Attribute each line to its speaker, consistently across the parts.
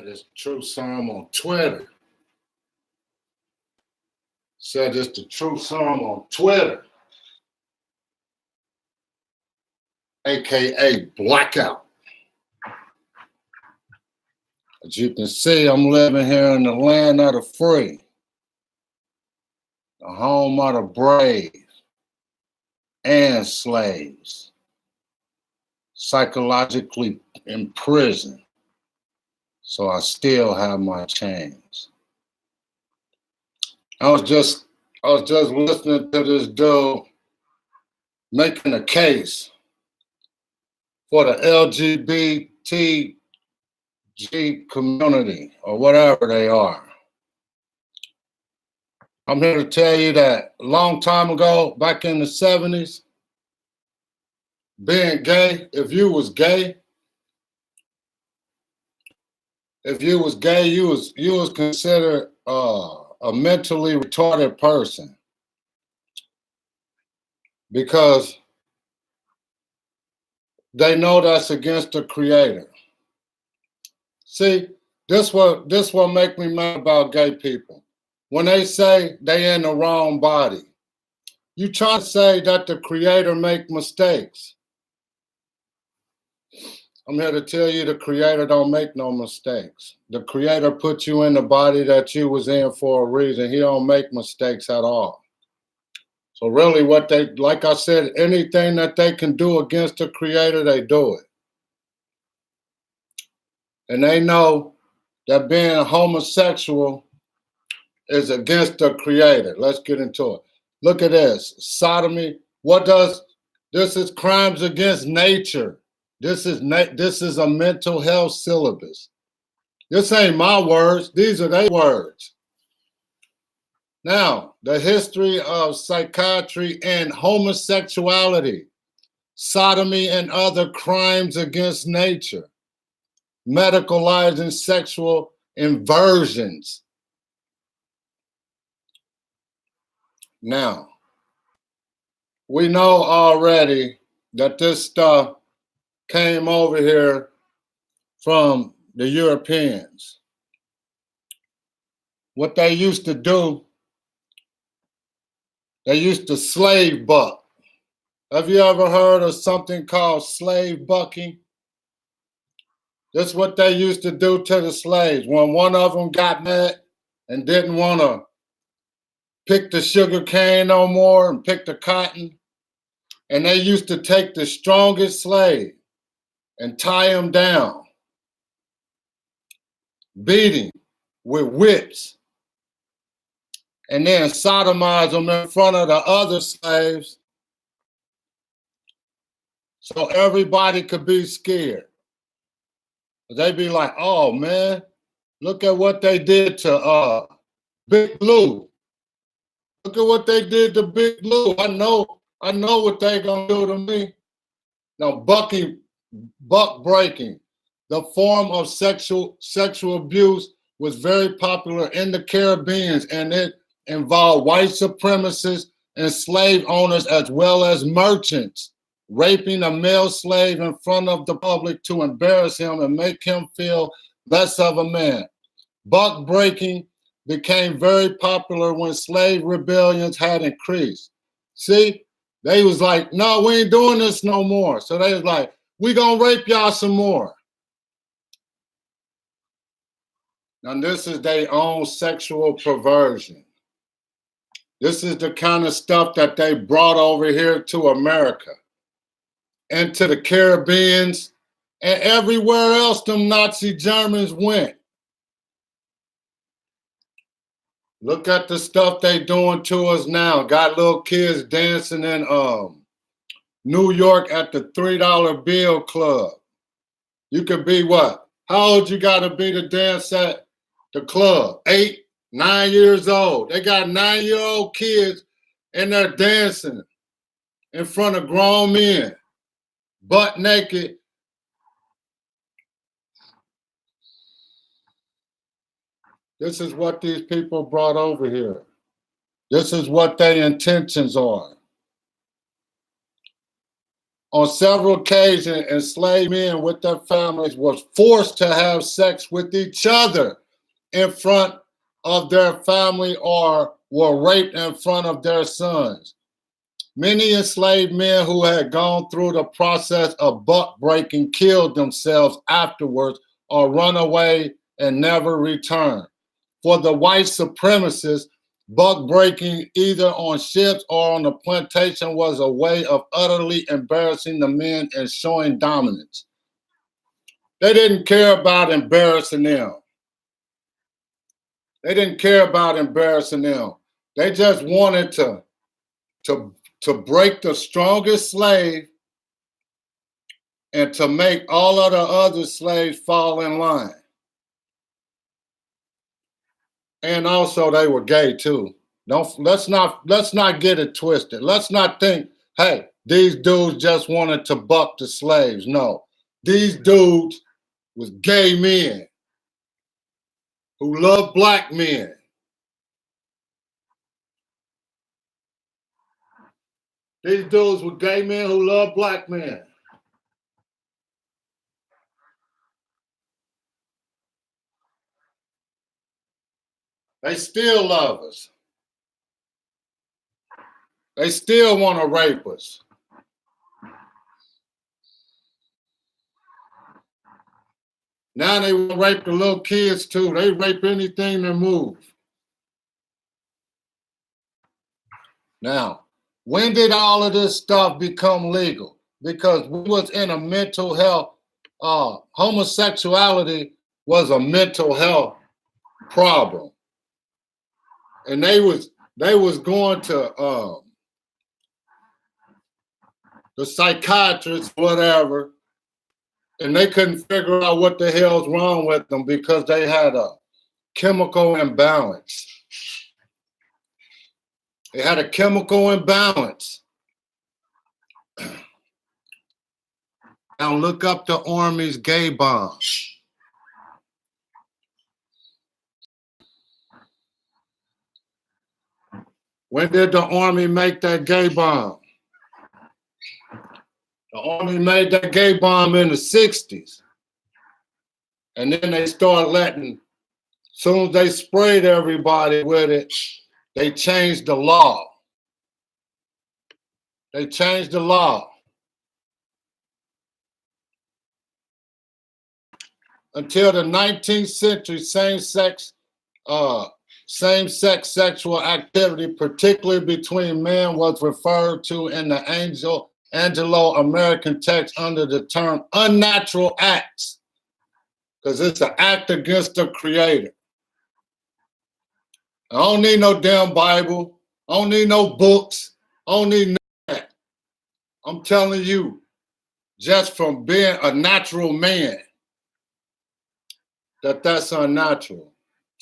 Speaker 1: This true psalm on Twitter. Said it's the true psalm on Twitter, aka Blackout. As you can see, I'm living here in the land of the free, the home of the brave and slaves, psychologically imprisoned. So I still have my chains. I was just listening to this dude making a case for the LGBTG community or whatever they are. I'm here to tell you that a long time ago, back in the 70s, being gay, if you was gay, you was considered a mentally retarded person, because they know that's against the Creator. See, this what make me mad about gay people. When they say they in the wrong body, you try to say that the Creator make mistakes. I'm here to tell you the Creator don't make no mistakes. The Creator put you in the body that you was in for a reason. He don't make mistakes at all. So really what they, like I said, anything that they can do against the Creator, they do it. And they know that being homosexual is against the Creator. Let's get into it. Look at this. Sodomy. This is crimes against nature. This is a mental health syllabus. This ain't my words. These are their words. Now, the history of psychiatry and homosexuality, sodomy and other crimes against nature, medicalizing sexual inversions. Now, we know already that this stuff came over here from the Europeans. What they used to do, they used to slave buck. Have you ever heard of something called slave bucking? That's what they used to do to the slaves. When one of them got mad and didn't want to pick the sugar cane no more and pick the cotton, and they used to take the strongest slave and tie him down, beat him with whips, and then sodomize them in front of the other slaves so everybody could be scared. They'd be like, oh man, look at what they did to Big Blue. Look at what they did to Big Blue. I know what they gonna do to me. Now, buck breaking, the form of sexual abuse, was very popular in the Caribbean, and it involved white supremacists and slave owners as well as merchants raping a male slave in front of the public to embarrass him and make him feel less of a man. Buck breaking became very popular when slave rebellions had increased. See, they was like, no, we ain't doing this no more. So they was like, we gonna rape y'all some more. Now this is their own sexual perversion. This is the kind of stuff that they brought over here to America and to the Caribbean and everywhere else them Nazi Germans went. Look at the stuff they doing to us now. Got little kids dancing in New York at the $3 bill club. You could be what? How old you gotta be to dance at the club? 8, 9 years old. They got 9-year-old kids and they're dancing in front of grown men, butt naked. This is what these people brought over here. This is what their intentions are. On several occasions, enslaved men with their families were forced to have sex with each other in front of their family or were raped in front of their sons. Many enslaved men who had gone through the process of buck breaking killed themselves afterwards or run away and never returned. For the white supremacists, buck breaking either on ships or on the plantation was a way of utterly embarrassing the men and showing dominance. They didn't care about embarrassing them. They didn't care about embarrassing them. They just wanted to break the strongest slave and to make all of the other slaves fall in line. And also they were gay too. Let's not get it twisted. Let's not think, hey, these dudes just wanted to buck the slaves. No. These dudes was gay men who loved black men. These dudes were gay men who loved black men. They still love us. They still want to rape us. Now they want to rape the little kids too. They rape anything that moves. Now, when did all of this stuff become legal? Because we was in a mental health, homosexuality was a mental health problem. And they was going to the psychiatrist, whatever, and they couldn't figure out what the hell's wrong with them because they had a chemical imbalance. They had a chemical imbalance. Now look up the Army's gay bomb. When did the Army make that gay bomb? The Army made that gay bomb in the 60s. And then they started letting, soon as they sprayed everybody with it, they changed the law. They changed the law. Until the 19th century, same-sex sexual activity, particularly between men, was referred to in the Anglo-American text under the term unnatural acts, because it's an act against the Creator. I don't need no damn Bible. I don't need no books. I don't need none of that. I'm telling you, just from being a natural man, that's unnatural.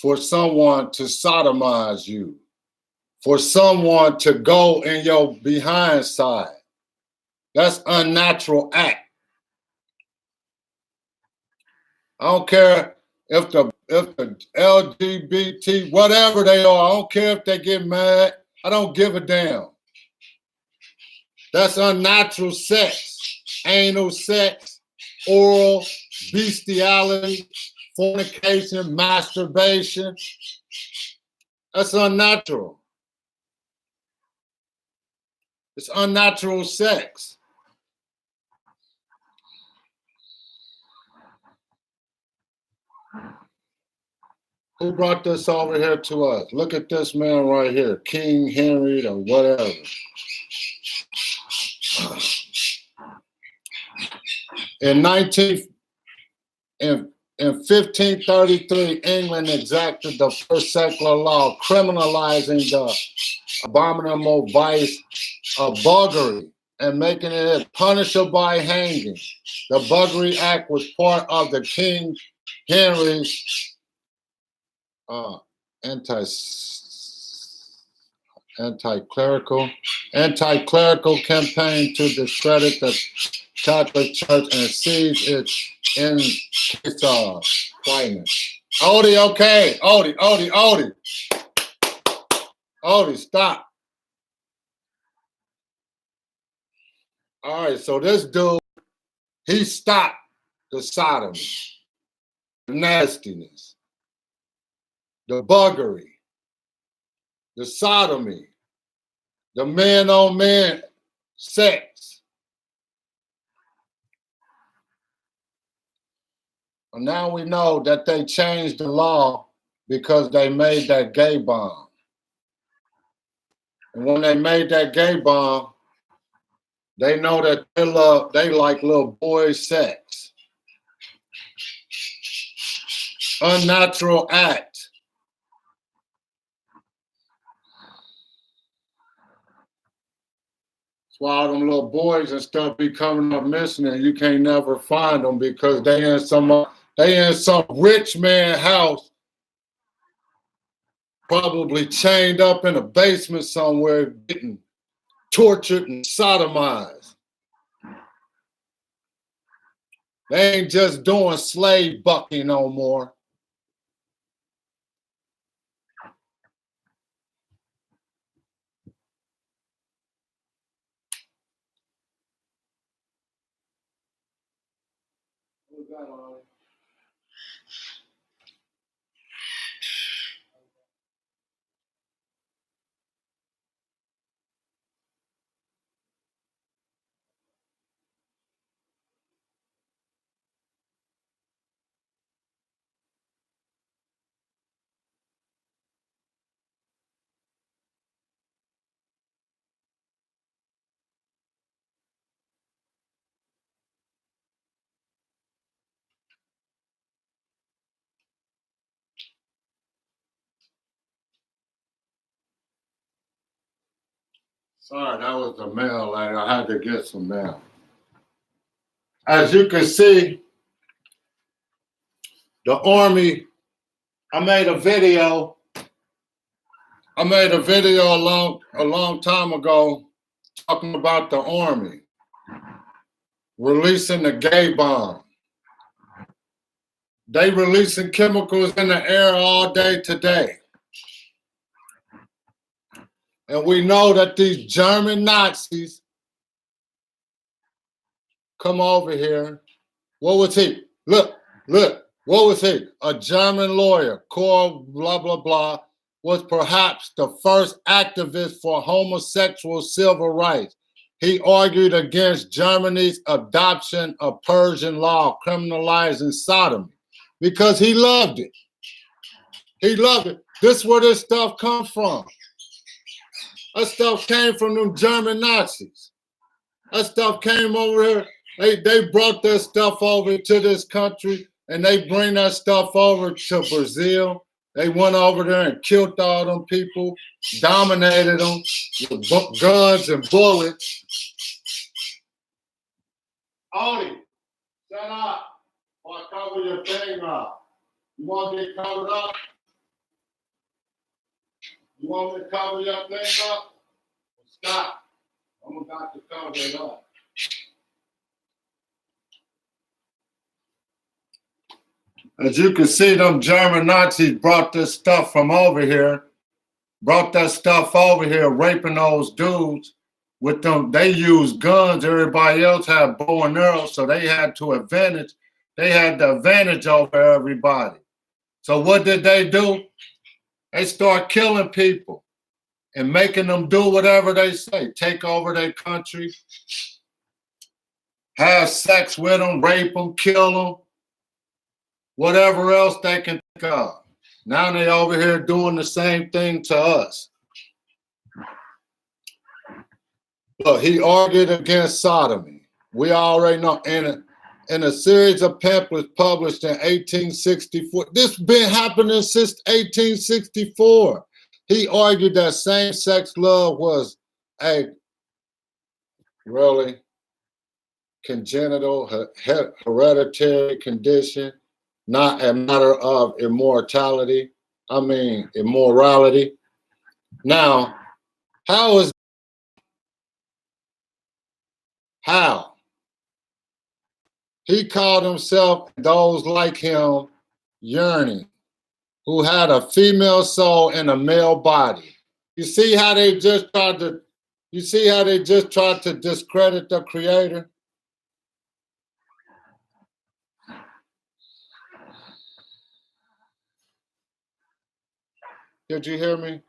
Speaker 1: For someone to sodomize you, for someone to go in your behind side, that's unnatural act. I don't care if the LGBT, whatever they are, I don't care if they get mad. I don't give a damn. That's unnatural sex, anal sex, oral, bestiality, fornication, masturbation. That's unnatural. It's unnatural sex. Who brought this over here to us? Look at this man right here, King Henry or whatever. In 1533, England exacted the first secular law criminalizing the abominable vice of buggery and making it punishable by hanging. The Buggery Act was part of the King Henry's anti-clerical campaign to discredit the Catholic Church and seize its in its quietness. Odie, okay. Odie, stop. All right, so this dude, he stopped the sodomy, the nastiness, the buggery, the sodomy, the man-on-man sex. And now we know that they changed the law because they made that gay bomb. And when they made that gay bomb, they know that they like little boy sex. Unnatural act. That's why all them little boys and stuff be coming up missing and you can't never find them because they in some rich man house, probably chained up in a basement somewhere, getting tortured and sodomized. They ain't just doing slave bucking no more. Sorry, that was the mail later. I had to get some mail. As you can see, the Army, I made a video a long time ago talking about the Army releasing the gay bomb. They releasing chemicals in the air all day today. And we know that these German Nazis come over here. What was he? Look, what was he? A German lawyer, Cor blah, blah, blah, was perhaps the first activist for homosexual civil rights. He argued against Germany's adoption of Persian law criminalizing sodomy because he loved it. He loved it. This is where this stuff comes from. That stuff came from them German Nazis. That stuff came over here. They brought that stuff over to this country, and they bring that stuff over to Brazil. They went over there and killed all them people, dominated them with guns and bullets. Odie, shut up or cover your thing up. You want me to cover it up? You want me to cover your thing up? Stop. I'm about to cover it up. As you can see, them German Nazis brought this stuff from over here, raping those dudes with them. They used guns. Everybody else had bow and arrows, so they had the advantage over everybody. So what did they do? They start killing people and making them do whatever they say, take over their country, have sex with them, rape them, kill them, whatever else they can think of. Now they over here doing the same thing to us. Look, he argued against sodomy. We already know in a series of pamphlets published in 1864. This has been happening since 1864. He argued that same-sex love was a really congenital, hereditary condition, not a matter of immorality. Now, how? He called himself, those like him, yearning, who had a female soul and a male body. You see how they just tried to You see how they just tried to discredit the Creator? Did you hear me?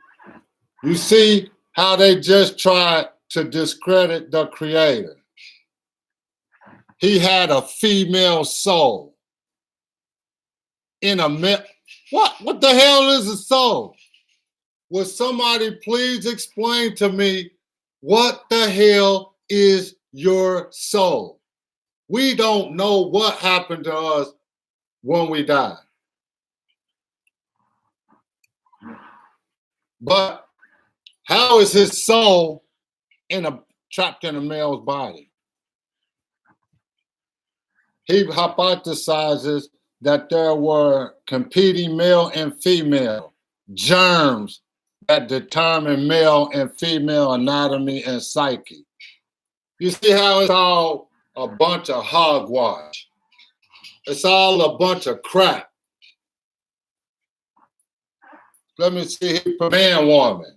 Speaker 1: You see how they just tried to discredit the Creator? He had a female soul in a male. What the hell is a soul? Will somebody please explain to me what the hell is your soul? We don't know what happened to us when we die. But how is his soul trapped in a male's body? He hypothesizes that there were competing male and female germs that determine male and female anatomy and psyche. You see how it's all a bunch of hogwash. It's all a bunch of crap. Let me see, a man, woman,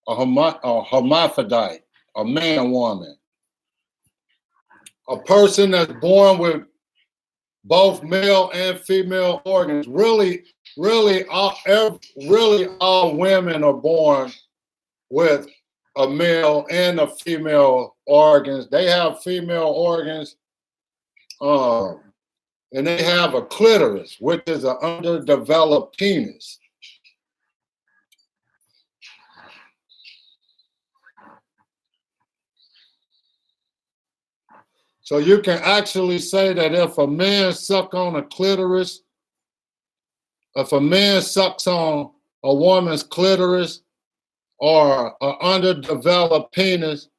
Speaker 1: a hermaphrodite, a man, woman, a person that's born with both male and female organs. Really all women are born with a male and a female organs. They have female organs, and they have a clitoris, which is an underdeveloped penis. So you can actually say that if a man sucks on a clitoris, if a man sucks on a woman's clitoris or an underdeveloped penis,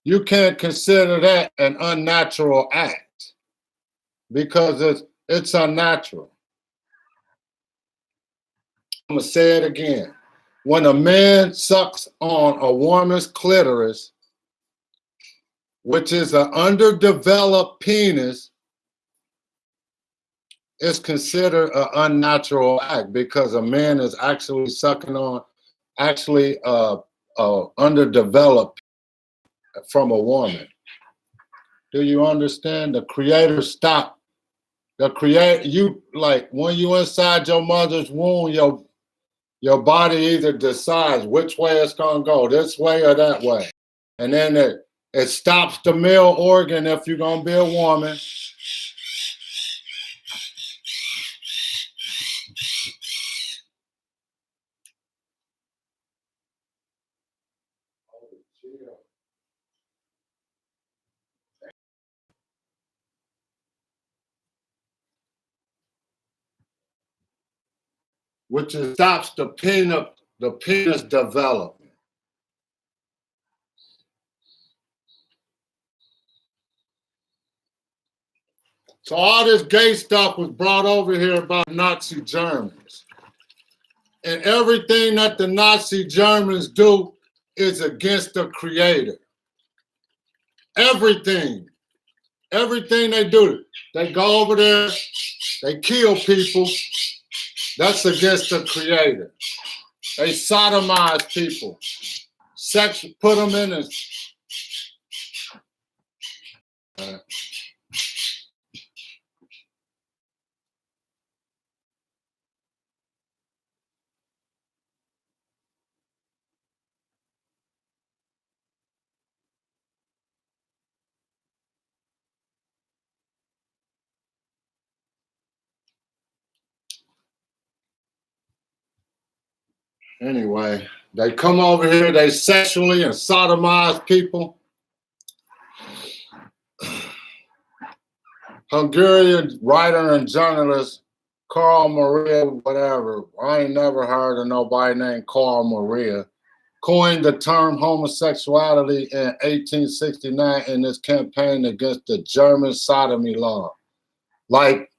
Speaker 1: you can't consider that an unnatural act because it's unnatural. I'm gonna say it again. When a man sucks on a woman's clitoris, which is an underdeveloped penis, it's considered an unnatural act because a man is actually sucking on underdeveloped from a woman. Do you understand? The Creator stopped. The Creator, you like when you inside your mother's womb, your body either decides which way it's gonna go, this way or that way, and then it stops the male organ if you're gonna be a woman. Which stops the penis development. So all this gay stuff was brought over here by Nazi Germans. And everything that the Nazi Germans do is against the Creator. Everything they do. They go over there, they kill people. That's against the Creator. They sodomize people. Sex, put them in a... Anyway, they come over here, they sexually and sodomize people. Hungarian writer and journalist Carl Maria, whatever, I ain't never heard of nobody named Carl Maria, coined the term homosexuality in 1869 in his campaign against the German sodomy law. Like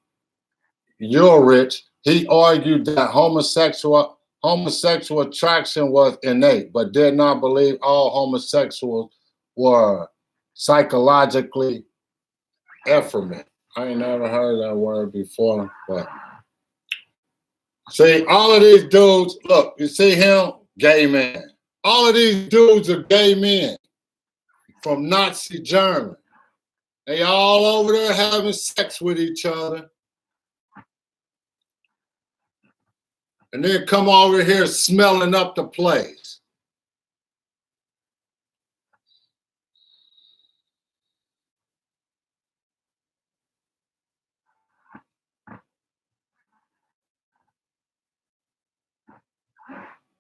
Speaker 1: Ulrich, he argued that homosexual attraction was innate, but did not believe all homosexuals were psychologically effeminate. I ain't never heard that word before, but see, all of these dudes, look, you see him, gay man. All of these dudes are gay men. from Nazi Germany. They all over there having sex with each other. And then come over here smelling up the place.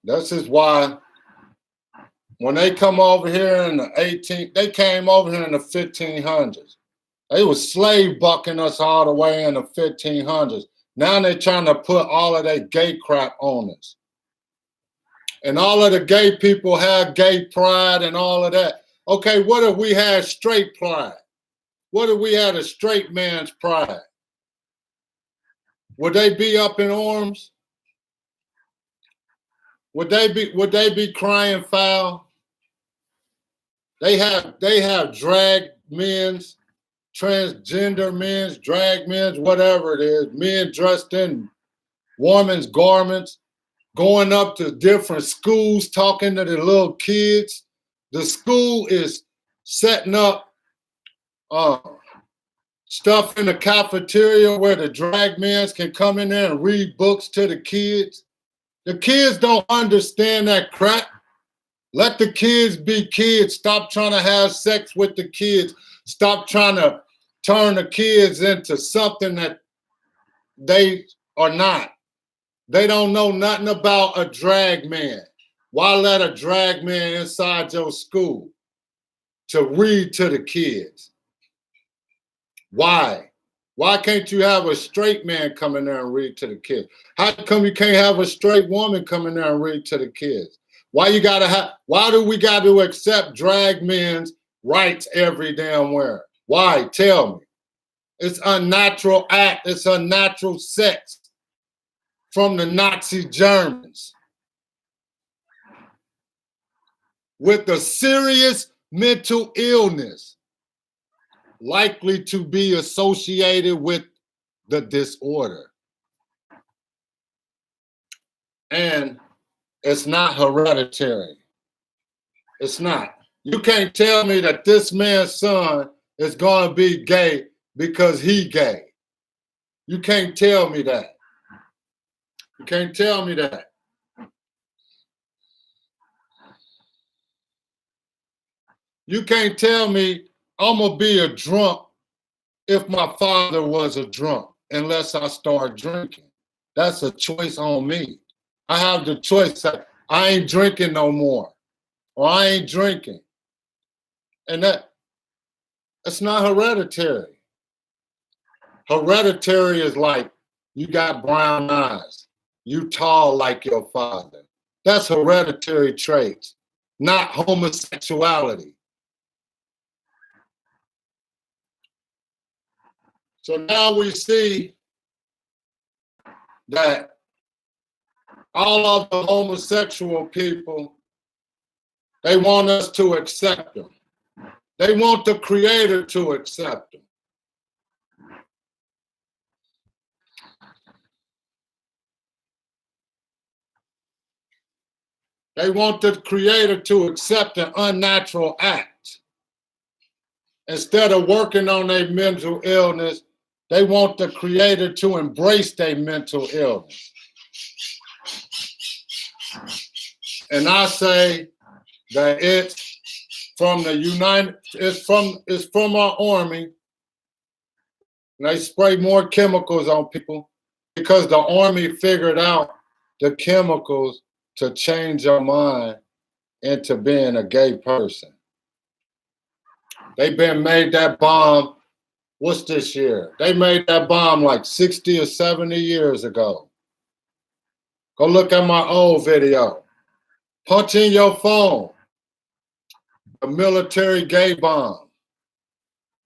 Speaker 1: This is why when they come over here in the they came over here in the 1500s. They was slave bucking us all the way in the 1500s. Now they're trying to put all of that gay crap on us. And all of the gay people have gay pride and all of that. Okay, what if we had straight pride? What if we had a straight man's pride? Would they be up in arms? Would they be crying foul? They have drag men's, transgender men's, drag men's, whatever it is, men dressed in women's garments, going up to different schools, talking to the little kids. The school is setting up stuff in the cafeteria where the drag men can come in there and read books to the kids. The kids don't understand that crap. Let the kids be kids. Stop trying to have sex with the kids. Stop trying to turn the kids into something that they are not. They don't know nothing about a drag man. Why let a drag man inside your school to read to the kids? Why? Why can't you have a straight man come in there and read to the kids? How come you can't have a straight woman come in there and read to the kids? Why do we got to accept drag men's rights every damn where? Why? Tell me. It's a unnatural act. It's unnatural sex from the Nazi Germans with a serious mental illness likely to be associated with the disorder. And it's not hereditary. It's not. You can't tell me that this man's son is going to be gay because he gay. You can't tell me that. You can't tell me that. You can't tell me I'm going to be a drunk if my father was a drunk unless I start drinking. That's a choice on me. I have the choice that I ain't drinking no more or I ain't drinking. And that's not hereditary. Hereditary is like you got brown eyes, you tall like your father. That's hereditary traits, not homosexuality. So now we see that all of the homosexual people, they want us to accept them. They want the Creator to accept them. They want the Creator to accept an unnatural act. Instead of working on their mental illness, they want the Creator to embrace their mental illness. And I say that it's from the it's from our army. And they spray more chemicals on people because the army figured out the chemicals to change your mind into being a gay person. They've been made that bomb, what's this year? They made that bomb like 60 or 70 years ago. Go look at my old video. Punch in your phone. A military gay bomb.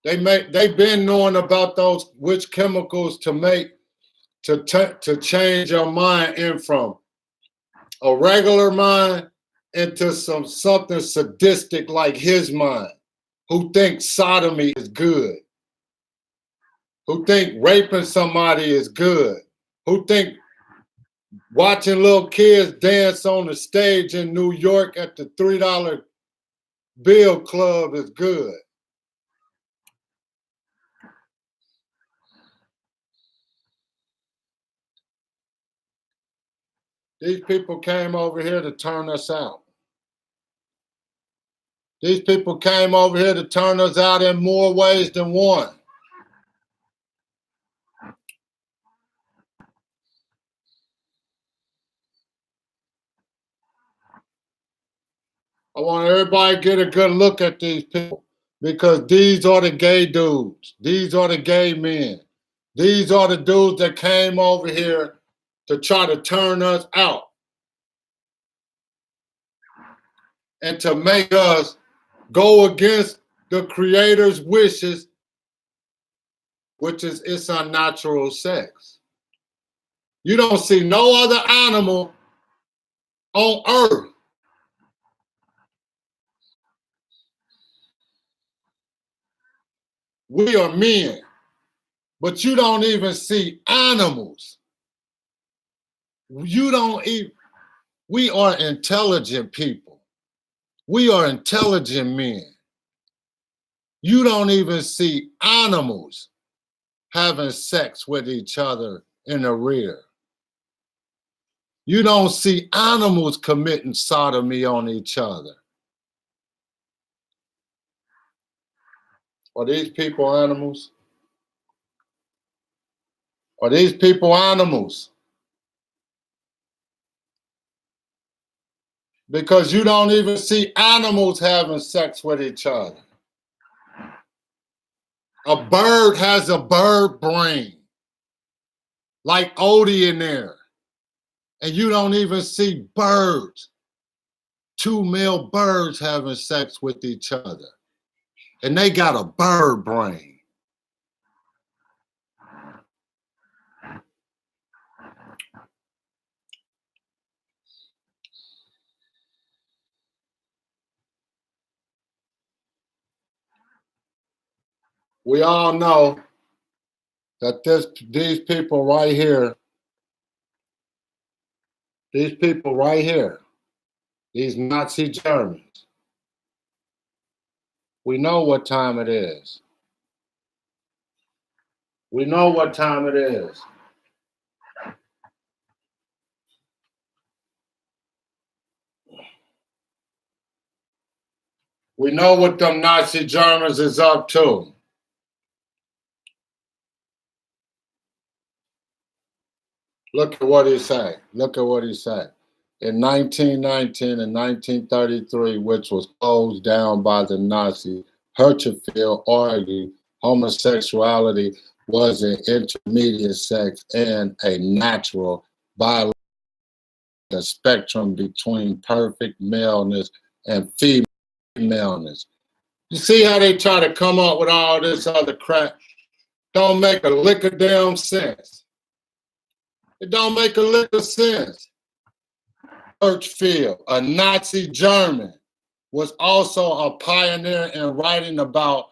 Speaker 1: They've been knowing about those which chemicals to make to change your mind in from a regular mind into something sadistic like his mind, who thinks sodomy is good, who think raping somebody is good, who think watching little kids dance on the stage in New York at the $3 Bill Club is good. These people came over here to turn us out. These people came over here to turn us out in more ways than one. I want everybody to get a good look at these people, because these are the gay dudes. These are the gay men. These are the dudes that came over here to try to turn us out and to make us go against the Creator's wishes, which is its unnatural sex. You don't see no other animal on earth we are men, but you don't even see animals. You don't even, we are intelligent people. We are intelligent men. You don't even see animals having sex with each other in the rear. You don't see animals committing sodomy on each other. Are these people animals? Are these people animals? Because you don't even see animals having sex with each other. A bird has a bird brain, like Odie in there. And you don't even see birds, two male birds having sex with each other. And they got a bird brain. We all know that these people right here, these Nazi Germans, we know what time it is. We know what time it is. We know what them Nazi Germans is up to. Look at what he said. Look at what he said. In 1919 and 1933, which was closed down by the Nazis, Hirschfeld argued homosexuality was an intermediate sex and a natural biological spectrum between perfect maleness and femaleness. You see how they try to come up with all this other crap? Don't make a lick of damn sense. It don't make a lick of sense. Hirschfeld, a Nazi German, was also a pioneer in writing about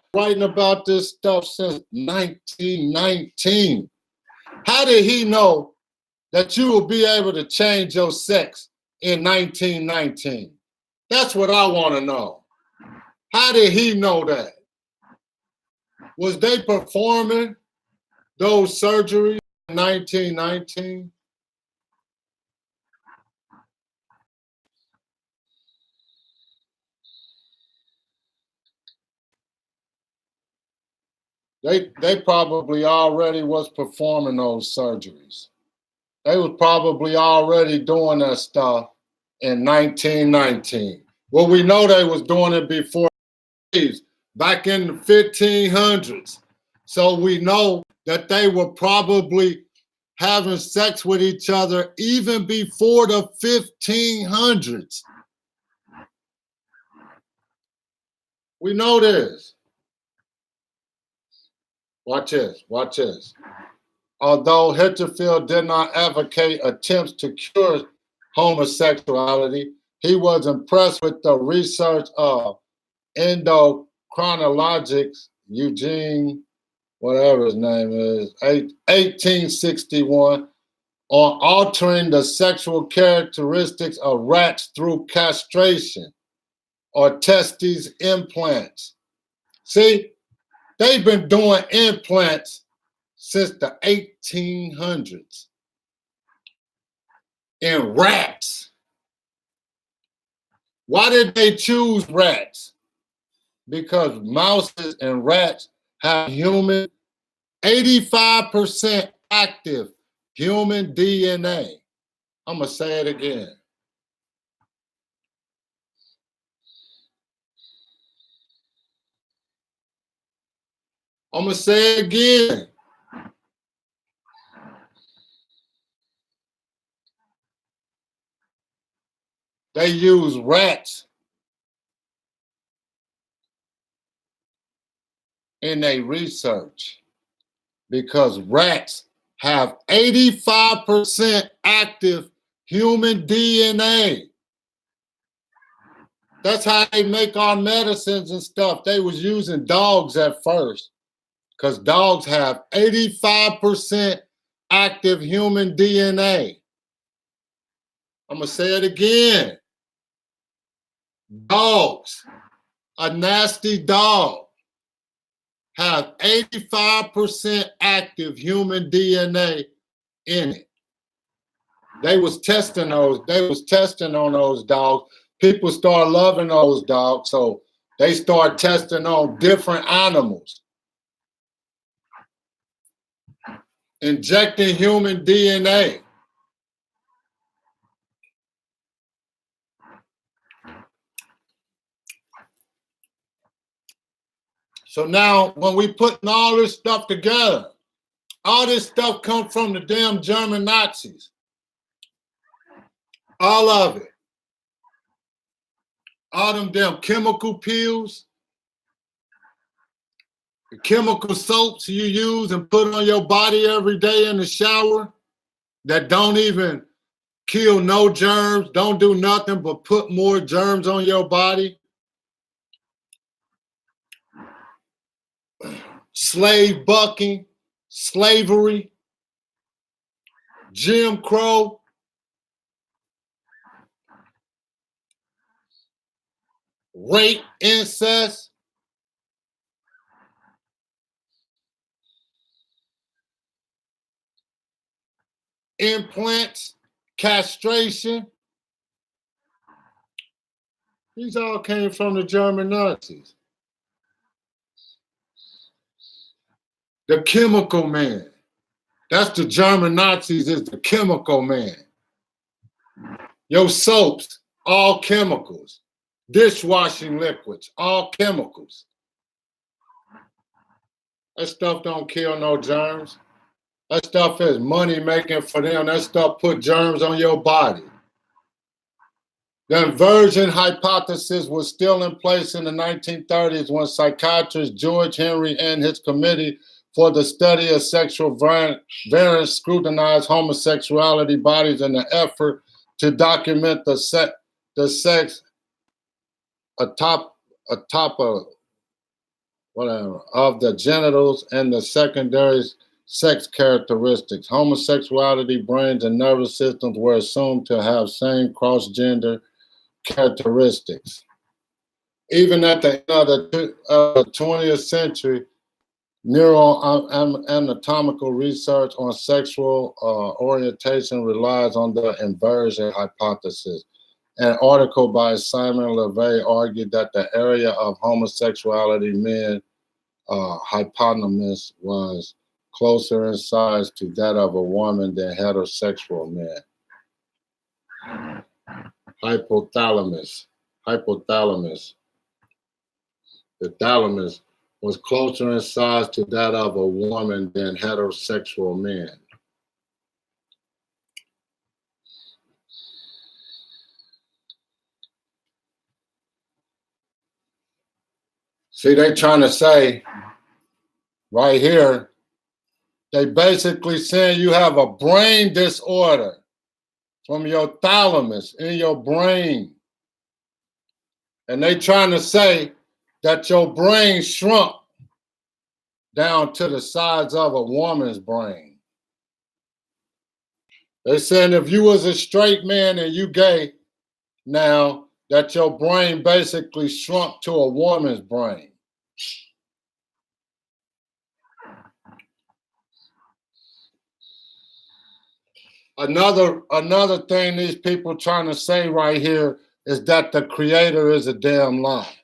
Speaker 1: this stuff since 1919. How did he know that you will be able to change your sex in 1919? That's what I want to know. How did he know that? Was they performing those surgeries in 1919? They probably already was performing those surgeries. They was probably already doing that stuff in 1919. Well, we know they was doing it before, back in the 1500s. So we know that they were probably having sex with each other even before the 1500s. We know this. Watch this, watch this. Although Hirschfeld did not advocate attempts to cure homosexuality, he was impressed with the research of endocrinologists, Eugene, whatever his name is, 1861, on altering the sexual characteristics of rats through castration. or testes implants. See, they've been doing implants since the 1800s in rats. Why did they choose rats? Because mouses and rats have 85% active human DNA. I'm going to say it again. I'm going to say it again. They use rats in their research because rats have 85% active human DNA. That's how they make our medicines and stuff. They was using dogs at first because dogs have 85% active human DNA. I'm going to say it again. Dogs, a nasty dog, have 85% active human DNA in it. They was testing on those dogs. People start loving those dogs, so they start testing on different animals. Injecting human DNA. So now when we putting all this stuff together, all this stuff comes from the damn German Nazis. All of it. All them damn chemical pills, the chemical soaps you use and put on your body every day in the shower that don't even kill no germs, don't do nothing but put more germs on your body. Slave bucking, slavery, Jim Crow. Rape, incest. Implants, castration. These all came from the German Nazis. The chemical man. That's the German Nazis, is the chemical man. Your soaps, all chemicals. Dishwashing liquids, all chemicals. That stuff don't kill no germs. That stuff is money making for them. That stuff put germs on your body. The inversion hypothesis was still in place in the 1930s when psychiatrist George Henry and his Committee for the Study of Sexual Variance scrutinized homosexuality bodies in an effort to document the sex atop of the genitals and the secondary sex characteristics. Homosexuality brains and nervous systems were assumed to have same cross-gender characteristics. Even at the end of the 20th century, neuroanatomical research on sexual orientation relies on the inversion hypothesis. An article by Simon LeVay argued that the area of homosexuality men hypotenuse was closer in size to that of a woman than heterosexual men. Hypothalamus. The thalamus was closer in size to that of a woman than heterosexual men. See, they trying to say right here, they basically saying you have a brain disorder from your thalamus in your brain. And they trying to say that your brain shrunk down to the size of a woman's brain. They saying if you was a straight man and you gay now, that your brain basically shrunk to a woman's brain. Another thing these people trying to say right here is that the creator is a damn lie.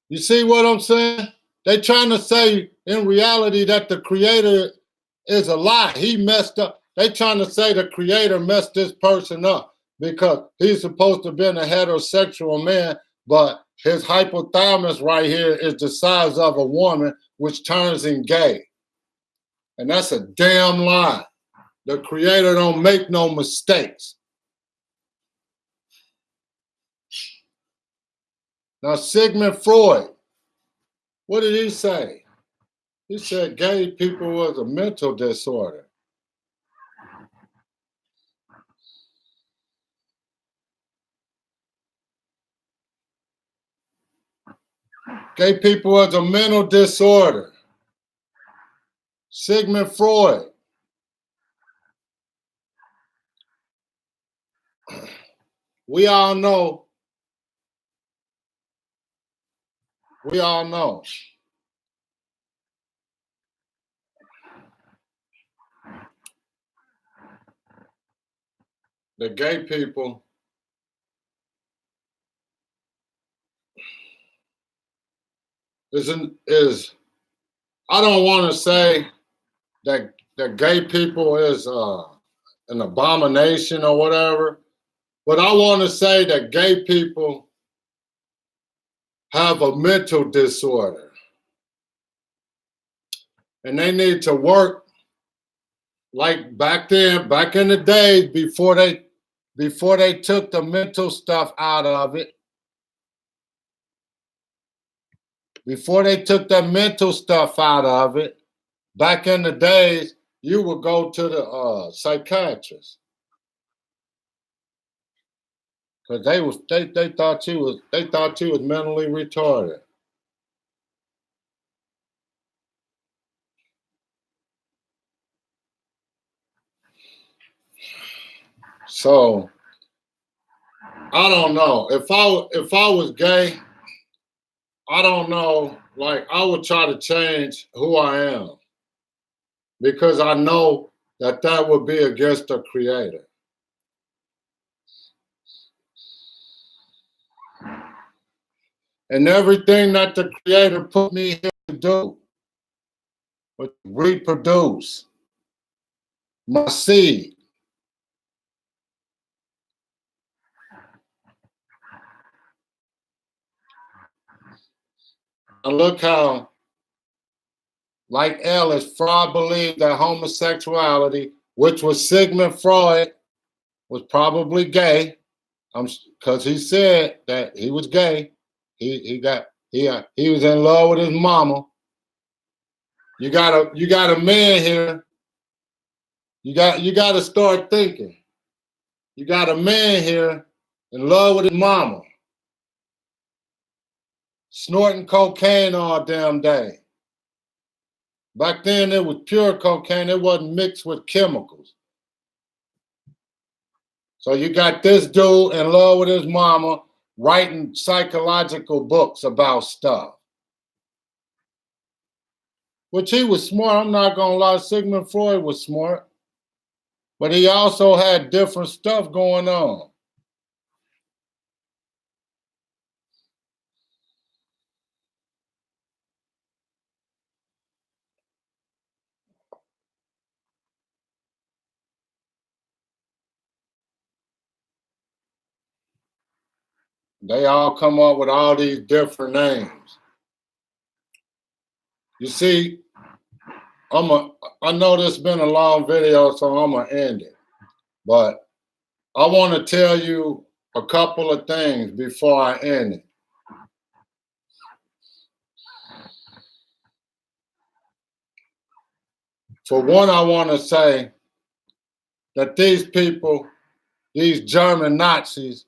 Speaker 1: You see what I'm saying? They trying to say in reality that the creator is a lie. He messed up. They trying to say the creator messed this person up because he's supposed to have been a heterosexual man, but his hypothalamus right here is the size of a woman, which turns him gay. And that's a damn lie. The creator don't make no mistakes. Now, Sigmund Freud, what did he say? He said gay people was a mental disorder. Gay people was a mental disorder. Sigmund Freud. We all know. The gay people is I don't want to say that gay people is an abomination or whatever, but I want to say that gay people have a mental disorder and they need to work like back then, back in the days before they took the mental stuff out of it. Before they took the mental stuff out of it, back in the days, you would go to the psychiatrist because they thought you was mentally retarded. So I don't know if I was gay. I don't know. Like I would try to change who I am because I know that would be against the creator. And everything that the creator put me here to do was reproduce my seed. And look how, like Ellis, Freud believed that homosexuality, which was Sigmund Freud, was probably gay, because he said that he was gay. He was in love with his mama. You got a man here. You got to start thinking. You got a man here in love with his mama, snorting cocaine all damn day. Back then it was pure cocaine. It wasn't mixed with chemicals. So you got this dude in love with his mama writing psychological books about stuff. Which he was smart. I'm not going to lie. Sigmund Freud was smart. But he also had different stuff going on. They all come up with all these different names. You see, I know this has been a long video, so I'm going to end it. But I want to tell you a couple of things before I end it. For one, I want to say that these people, these German Nazis,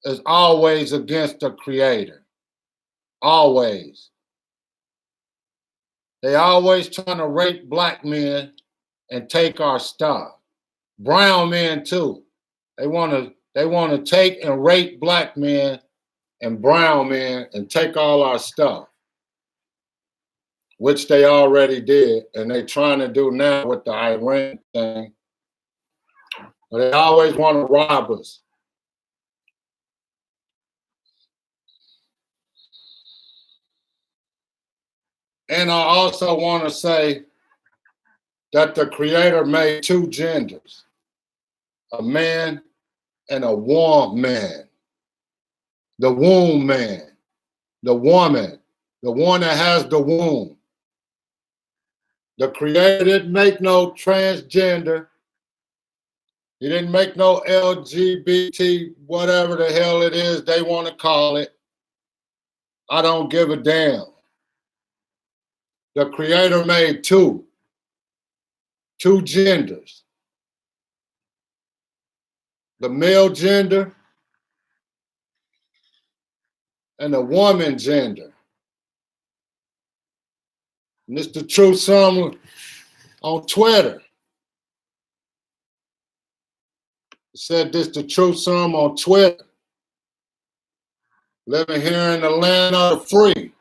Speaker 1: is always against the creator. Always. They always trying to rape black men and take our stuff. Brown men too. They want to They want to take and rape black men and brown men and take all our stuff, which they already did, and they're trying to do now with the Iran thing. But they always want to rob us. And I also want to say that the Creator made two genders, a man and a woman. The womb man, the woman, the one that has the womb. The Creator didn't make no transgender. He didn't make no LGBT, whatever the hell it is they want to call it. I don't give a damn. The Creator made two genders. The male gender and the woman gender. And this the truth some on Twitter. Said this the truth some on Twitter. Living here in the land of the free,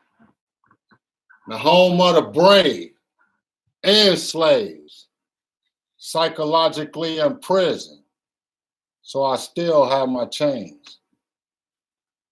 Speaker 1: the home of the brave and slaves, psychologically in prison. So I still have my chains.